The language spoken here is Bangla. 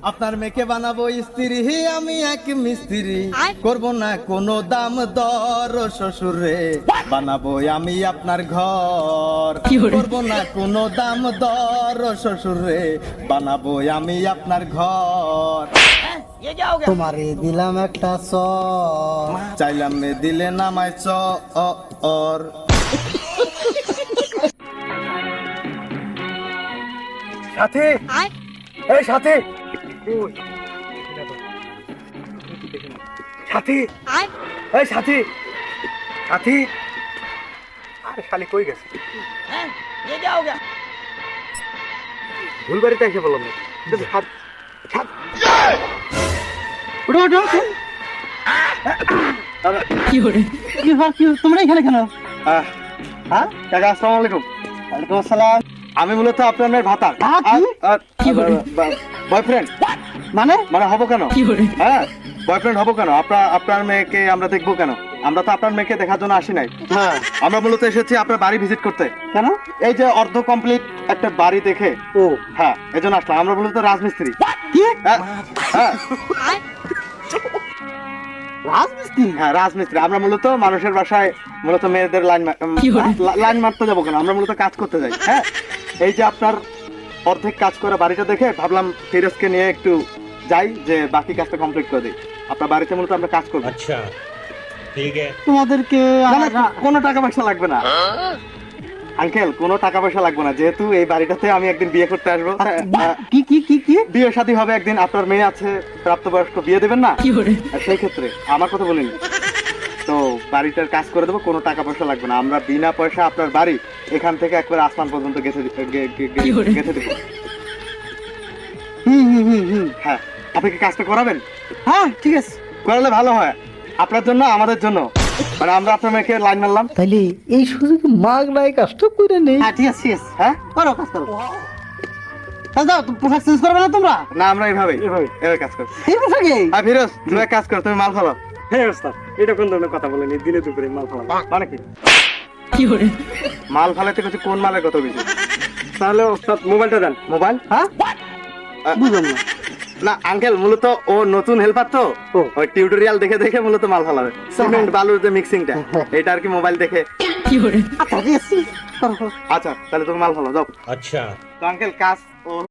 আপনার মেয়েকে বানাবো স্ত্রী, আমি এক মিস্ত্রি, করব না কোনো দাম দর শ্বশুরে, বানাবো আমি আপনার ঘর, করব না কোনো দাম দর শ্বশুরে, বানাবো আমি আপনার ঘর। তোমারে দিলাম একটা চাইলাম মে দিলে নামায় চর। সাথে এই সাথে সাথী এই সাথী সাথী আরে শালি কই গেছে ভুল বাড়িতে এসে বললাম তোমরা এখানে কেন? হ্যাঁ কাকা আসসালামু আলাইকুম। ওয়ালাইকুম আসসালাম। আমি মূলত আপনার মেয়ের ভাতা বয়ফ্রেন্ড মানে মানে হবো কেন? হ্যাঁ বয়ফ্রেন্ড হবো কেন? আপনার মেয়েকে আমরা দেখবো কেন? আমরা তো আপনার মেয়েকে দেখার জন্য আসি নাই। হ্যাঁ আমরা মূলত এসেছি আপনার বাড়ি ভিজিট করতে। কেন? এই যে অর্ধ কমপ্লিট একটা বাড়ি দেখে ও হ্যাঁ এজন্য আসলাম। আমরা মূলত রাজমিস্ত্রি। কি হ্যাঁ হ্যাঁ রাজমিস্ত্রি? হ্যাঁ রাজমিস্ত্রি। আমরা মূলত মানুষের বাসায় মূলত মেয়েদের লাইন মারতে যাবো কেন? আমরা মূলত কাজ করতে যাই। হ্যাঁ এই যে আপনার অর্ধেক কাজ করা বাড়িটা দেখে ভাবলাম ফিরোজকে নিয়ে একটু যাই, যে বাকি কাজটা কমপ্লিট করে দিই। আপনার বাড়িতে মূলত আমরা কাজ করবো। अच्छा ठीक है। তোমাদেরকে না, না, কোনো টাকা পয়সা লাগবে না আঙ্কেল, কোনো টাকা পয়সা লাগবে না, যেহেতু এই বাড়িটাতে আমি একদিন বিয়ে করতে আসবো। কি কি কি কি বিয়ে শাদী হবে একদিন, আপনার মেয়ে আছে প্রাপ্তবয়স্ক, বিয়ে দেবেন না? আর সেই ক্ষেত্রে আমার কথা বলিনি তো বাড়িটার কাজ করে দেবো, কোনো টাকা পয়সা লাগবে না। আমরা বিনা পয়সা আপনার বাড়ি এখান থেকে একবার আসমান পর্যন্ত গেঁথে দেবো। হ্যাঁ আপনি কি কাজটা করাবেন? হ্যাঁ ঠিক আছে। করালে ভালো হয়, আপনার জন্য আমাদের জন্য। মানে আমরা আপনার মেয়েকে লাইন মারলাম। তাইলে এই সুযোগ মাগ নাই কষ্ট করে নেই। হ্যাঁ ঠিক আছে ঠিক আছে। হ্যাঁ করো কাজ করো। দাও তো পোশাক চেঞ্জ করবে না তোমরা? না আমরা এইভাবে কাজ করবো। এই পোশাকে? আর ফিরোজ তুমি এক কাজ করো, তুমি মাল ফেলো। হ্যাঁ ওস্তাদ, এটা কোন ধরনের কথা বলেন? দিনে দুপুরে মাল ফেলা মানে কি মাল ফালাতে কিছু কোন মালের কথা বলছি? তাহলে ওস্তাদ মোবাইলটা দেন। মোবাইল? হ্যাঁ বুঝলাম না। না আঙ্কেল, মূলত ও নতুন হেল্পার তো ওই টিউটোরিয়াল দেখে দেখে মূলত মাল ফালাবে। সিমেন্ট বালুর যে মিক্সিংটা এটা আর কি মোবাইল দেখে। আচ্ছা ঠিক আছে। আচ্ছা তাহলে তুমি মাল ফালাও যাও। अच्छा তো আঙ্কেল কাজ ও